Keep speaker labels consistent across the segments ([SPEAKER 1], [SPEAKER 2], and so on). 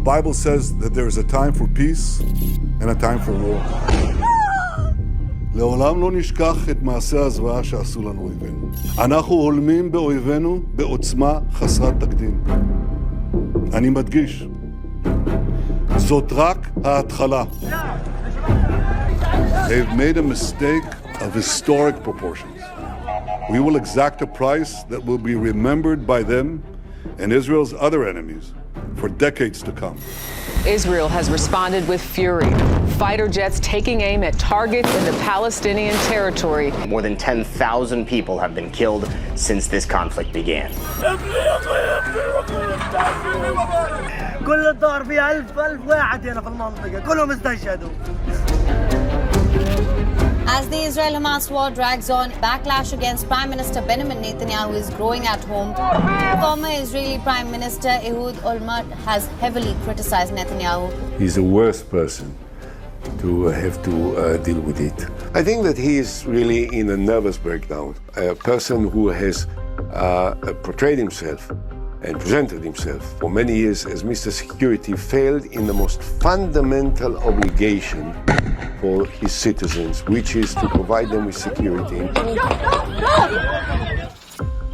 [SPEAKER 1] Bible says that there is a time for peace and a time for war. לעולם לא נשכח את מעשי הזוועה שעשו לנו אויבינו. אנחנו הולמים באויבינו בעוצמה חסרת תקדים. אני מדגיש, זאת רק ההתחלה. They've made a mistake of historic proportions. We will exact a price that will be remembered by them and Israel's other enemies for decades to come.
[SPEAKER 2] Israel has responded with fury. Fighter jets taking aim at targets in the Palestinian territory.
[SPEAKER 3] More than 10,000 people have been killed since this conflict began.
[SPEAKER 4] كل الدار فيها 1000 واحد هنا في المنطقة كلهم استشهدوا.
[SPEAKER 5] As the Israel-Hamas war drags on, backlash against Prime Minister Beniamine Netanyahu is growing at home. Former Israeli Prime Minister Ehud Olmert has heavily criticized Netanyahu.
[SPEAKER 6] He's the worst person to have to deal with it. I think that he is really in a nervous breakdown. A person who has portrayed himself and presented himself for many years as Mr. Security failed in the most fundamental obligation for his citizens, which is to provide them with security.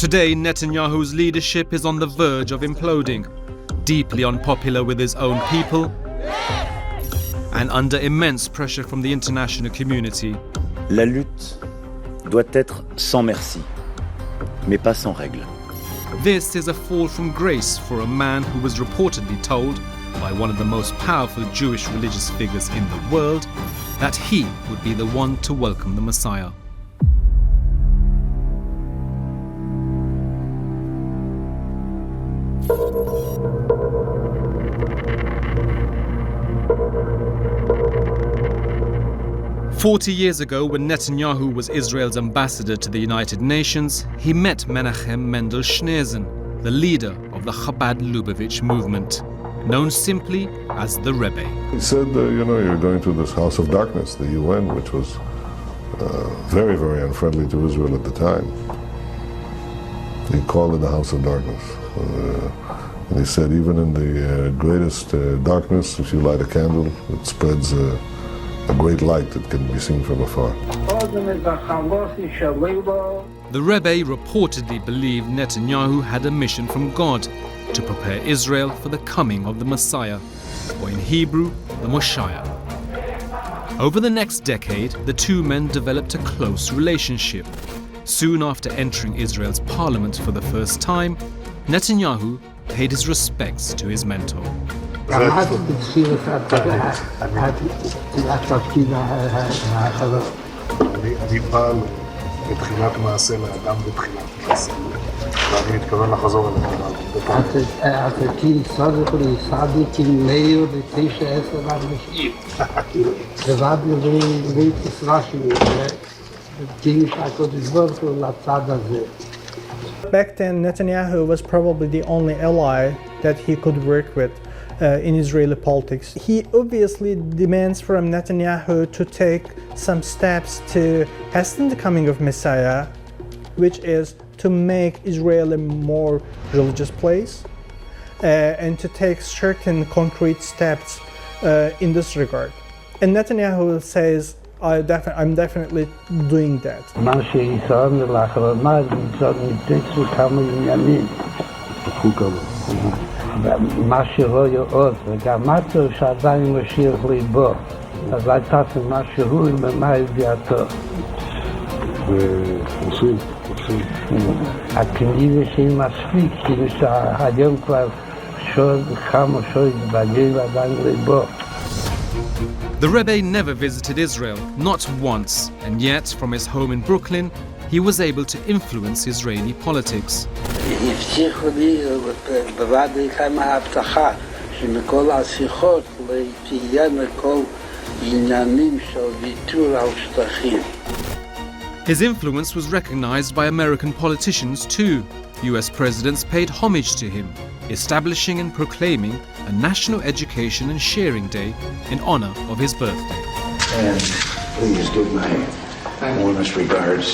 [SPEAKER 7] Today, Netanyahu's leadership is on the verge of imploding, deeply unpopular with his own people and under immense pressure from the international community.
[SPEAKER 8] La lutte doit être sans merci, mais pas sans règles.
[SPEAKER 7] This is a fall from grace for a man who was reportedly told by one of the most powerful Jewish religious figures in the world that he would be the one to welcome the Messiah. "40 years ago, when Netanyahu was Israel's ambassador to the United Nations, he met Menachem Mendel Schneerson, the leader of the Chabad Lubavitch movement, known simply as the Rebbe.
[SPEAKER 1] He said, you're going to this house of darkness, the UN, which was very, very unfriendly to Israel at the time. He called it the house of darkness. And he said, even in the greatest darkness, if you light a candle, it spreads a great light that can be seen from afar.
[SPEAKER 7] The Rebbe reportedly believed Netanyahu had a mission from God to prepare Israel for the coming of the Messiah, or in Hebrew, the Moshiach. Over the next decade, the two men developed a close relationship. Soon after entering Israel's parliament for the first time, Netanyahu paid his respects to his mentor.
[SPEAKER 1] בתחילת מעשה לאדם בתחילת מעשה. ואני מתכוון לחזור אליך.
[SPEAKER 9] עסקים סודקלי סדיקים מאיר ב9-10 אנשים. לבד בלי תסרשי. גיל שהקודש ברוך הוא לצד הזה.
[SPEAKER 10] Back then, Netanyahu was probably the only ally that he could work with in Israeli politics. He obviously demands from Netanyahu to take some steps to hasten the coming of Messiah, which is to make Israel a more religious place and to take certain concrete steps in this regard. And Netanyahu says, I'm definitely doing that.
[SPEAKER 9] מה שרואה עוד, וגם משהו שעדיין משיח ליבו, אז אל תעשה מה שהוא ומה הביאתו.
[SPEAKER 1] ועושים.
[SPEAKER 9] הכנראה שהיא מספיק, כאילו שהיום כבר שוד חם או שוד בגיל עדיין ליבו.
[SPEAKER 7] The Rebbe never visited Israel, not once, and yet from his home in Brooklyn, he was able to influence Israeli politics.
[SPEAKER 9] הבטיחו לי בוודאי כמה הבטחה שמכל השיחות תהיינה כל עניינים של ויתור על שטחים.
[SPEAKER 7] His influence was recognized by American politicians too. US presidents paid homage to him, establishing and proclaiming a National Education and Sharing Day in honor of his birthday.
[SPEAKER 11] And please give my warmest regards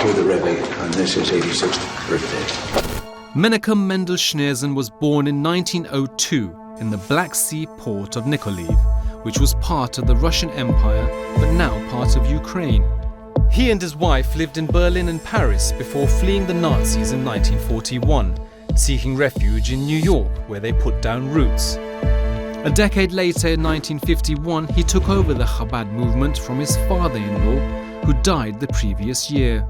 [SPEAKER 11] to the Rebbe on this his 86th birthday.
[SPEAKER 7] Menachem Mendel Schneerson was born in 1902 in the Black Sea port of Nikolaev, which was part of the Russian Empire but now part of Ukraine. He and his wife lived in Berlin and Paris before fleeing the Nazis in 1941, seeking refuge in New York, where they put down roots. A decade later, in 1951, he took over the Chabad movement from his father-in-law, who died the previous year.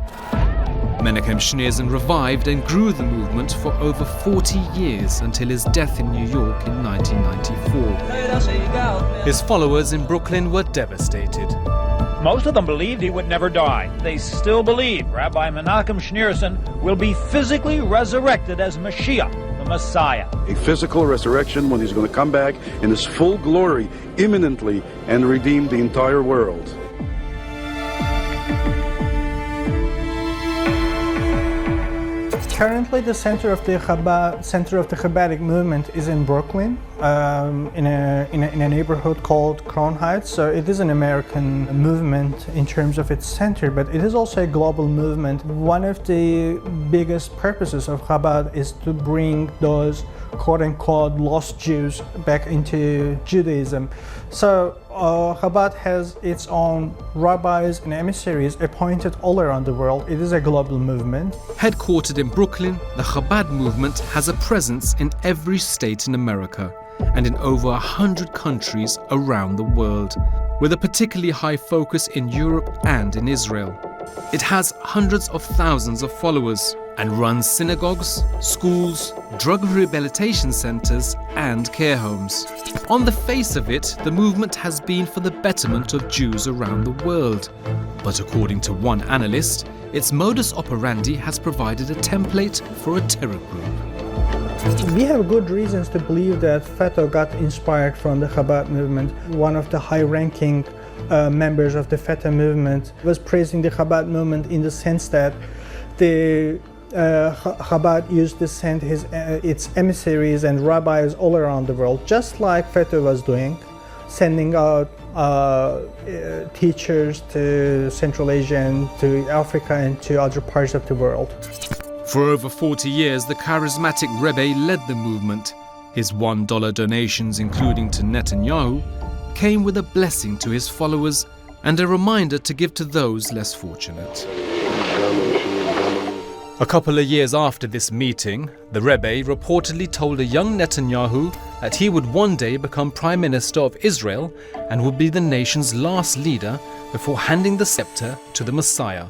[SPEAKER 7] Menachem Schneerson revived and grew the movement for over 40 years until his death in New York in 1994. His followers in Brooklyn were devastated.
[SPEAKER 12] Most of them believed he would never die. They still believe Rabbi Menachem Schneerson will be physically resurrected as Mashiach, the Messiah.
[SPEAKER 13] A physical resurrection when he's going to come back in his full glory imminently and redeem the entire world.
[SPEAKER 10] Currently, the center of the Chabadic movement is in Brooklyn, in a neighborhood called Crown Heights. So it is an American movement in terms of its center, but it is also a global movement. One of the biggest purposes of Chabad is to bring those quote-unquote lost Jews back into Judaism. So Chabad has its own rabbis and emissaries appointed all around the world. It is a global movement.
[SPEAKER 7] Headquartered in Brooklyn, the Chabad movement has a presence in every state in America and in over 100 countries around the world, with a particularly high focus in Europe and in Israel. It has hundreds of thousands of followers and runs synagogues, schools, drug rehabilitation centers, and care homes. On the face of it, the movement has been for the betterment of Jews around the world. But according to one analyst, its modus operandi has provided a template for a terror group.
[SPEAKER 10] We have good reasons to believe that Fatah got inspired from the Chabad movement. One of the high-ranking members of the Fatah movement was praising the Chabad movement in the sense that the Chabad used to send its emissaries and rabbis all around the world, just like Fatah was doing, sending out teachers to Central Asia and to Africa and to other parts of the world.
[SPEAKER 7] For over 40 years, the charismatic Rebbe led the movement. His $1 donations, including to Netanyahu, came with a blessing to his followers and a reminder to give to those less fortunate. A couple of years after this meeting, the Rebbe reportedly told a young Netanyahu that he would one day become Prime Minister of Israel and would be the nation's last leader before handing the scepter to the Messiah.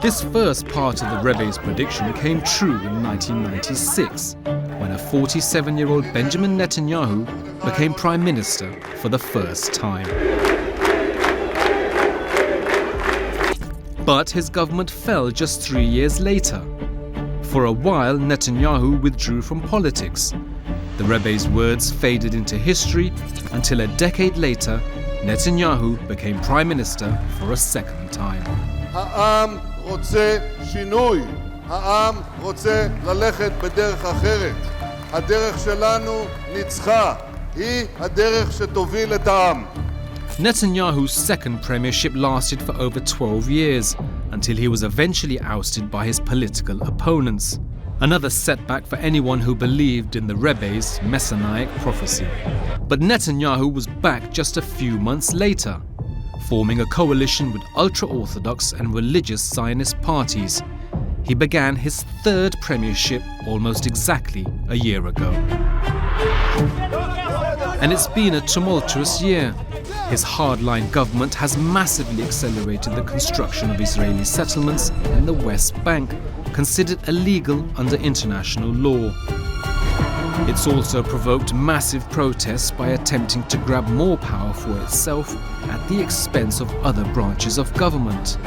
[SPEAKER 7] This first part of the Rebbe's prediction came true in 1996, when a 47-year-old Benjamin Netanyahu became Prime Minister for the first time. But his government fell just 3 years later. For a while, Netanyahu withdrew from politics. The Rebbe's words faded into history until a decade later, Netanyahu became Prime Minister for a second time.
[SPEAKER 14] העם רוצה שינוי. העם רוצה ללכת בדרך אחרת. הדרך שלנו ניצחה. היא הדרך שתוביל את העם.
[SPEAKER 7] Netanyahu's second premiership lasted for over 12 years, until he was eventually ousted by his political opponents. Another setback for anyone who believed in the Rebbe's messianic prophecy. But Netanyahu was back just a few months later, forming a coalition with ultra-Orthodox and religious Zionist parties. He began his third premiership almost exactly a year ago. And it's been a tumultuous year. His hardline government has massively accelerated the construction of Israeli settlements in the West Bank, considered illegal under international law. It's also provoked massive protests by attempting to grab more power for itself at the expense of other branches of government.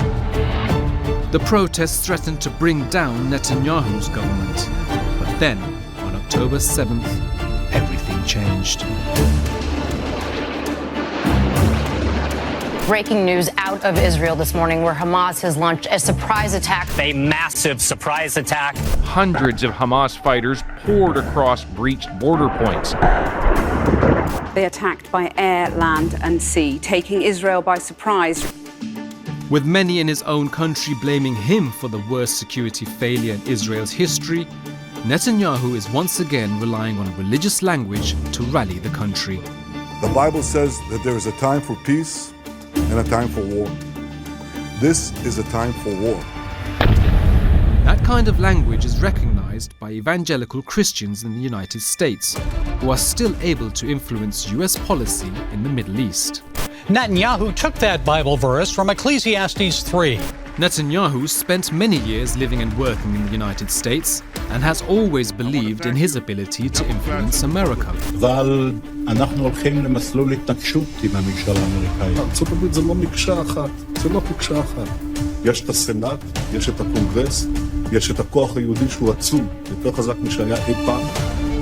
[SPEAKER 7] The protests threatened to bring down Netanyahu's government. But then, on October 7th, everything changed.
[SPEAKER 15] Breaking news out of Israel this morning, where Hamas has launched a surprise attack.
[SPEAKER 16] A massive surprise attack. Hundreds of Hamas fighters poured across breached border points.
[SPEAKER 17] They attacked by air, land and sea, taking Israel by surprise.
[SPEAKER 7] With many in his own country blaming him for the worst security failure in Israel's history, Netanyahu is once again relying on religious language to rally the country.
[SPEAKER 14] The Bible says that there is a time for peace and a time for war. This is a time for war.
[SPEAKER 7] That kind of language is recognized by evangelical Christians in the United States, who are still able to influence US policy in the Middle East.
[SPEAKER 18] Netanyahu took that Bible verse from Ecclesiastes 3.
[SPEAKER 7] Netanyahu spent many years living and working in the United States and has always believed in his ability to influence America.
[SPEAKER 19] אבל אנחנו הולכים למסלול התנגשות עם הממשל האמריקאי. ארצות הברית זה לא מקשה אחת, זה לא מקשה אחת. יש את הסנאט, יש את הקונגרס, יש את הכוח היהודי שהוא עצום, יותר חזק משהיה אי פעם.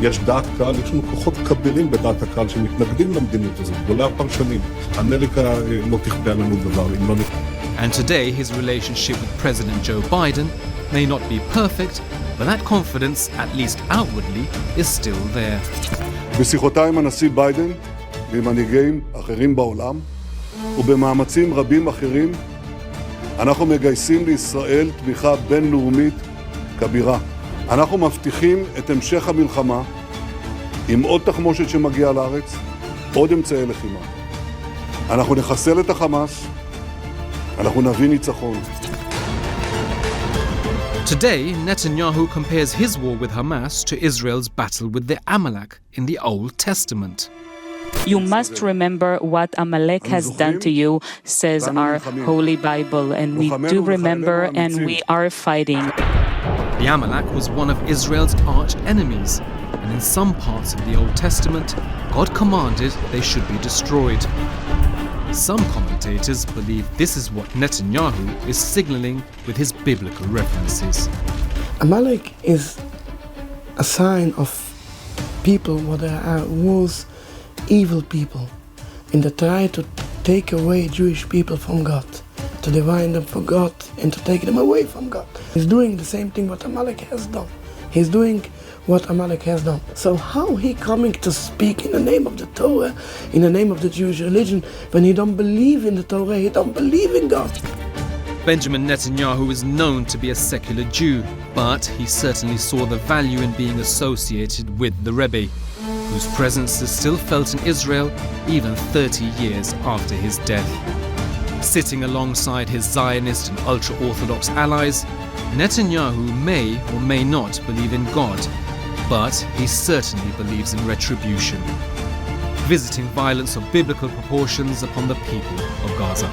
[SPEAKER 19] יש דעת קהל, יש לנו כוחות כבירים בדעת הקהל שמתנגדים למדיניות הזאת, גדולי הפרשנים. אמריקה לא תכפה לנו דבר, אם לא נכפה.
[SPEAKER 7] And today, his relationship with President Joe Biden may not be perfect, but that confidence, at least outwardly, is still there.
[SPEAKER 14] בשיחותיי עם הנשיא ביידן ועם מנהיגים אחרים בעולם ובמאמצים רבים אחרים, אנחנו מגייסים לישראל תמיכה בינלאומית כבירה. אנחנו מבטיחים את המשך המלחמה עם עוד תחמושת שמגיעה לארץ, עוד אמצעי לחימה. אנחנו נחסל את החמאס, אנחנו נביא ניצחון.
[SPEAKER 7] Today, Netanyahu compares his war with Hamas to Israel's battle with the Amalek in the Old Testament.
[SPEAKER 20] You must remember what Amalek has done to you, says our Holy Bible, and we do remember and we are fighting.
[SPEAKER 7] The Amalek was one of Israel's arch enemies, and in some parts of the Old Testament, God commanded they should be destroyed. Some commentators believe this is what Netanyahu is signaling with his biblical references.
[SPEAKER 21] Amalek is a sign of people what are was evil people, and they try to take away Jewish people from God, to divide them from God and to take them away from God. He's doing the same thing what Amalek has done. He's doing what Amalek has done. So how he coming to speak in the name of the Torah, in the name of the Jewish religion, when he don't believe in the Torah, he don't believe in God?
[SPEAKER 7] Benjamin Netanyahu is known to be a secular Jew, but he certainly saw the value in being associated with the Rebbe, whose presence is still felt in Israel even 30 years after his death. Sitting alongside his Zionist and ultra-Orthodox allies, Netanyahu may or may not believe in God, but he certainly believes in retribution, visiting violence of biblical proportions upon the people of Gaza.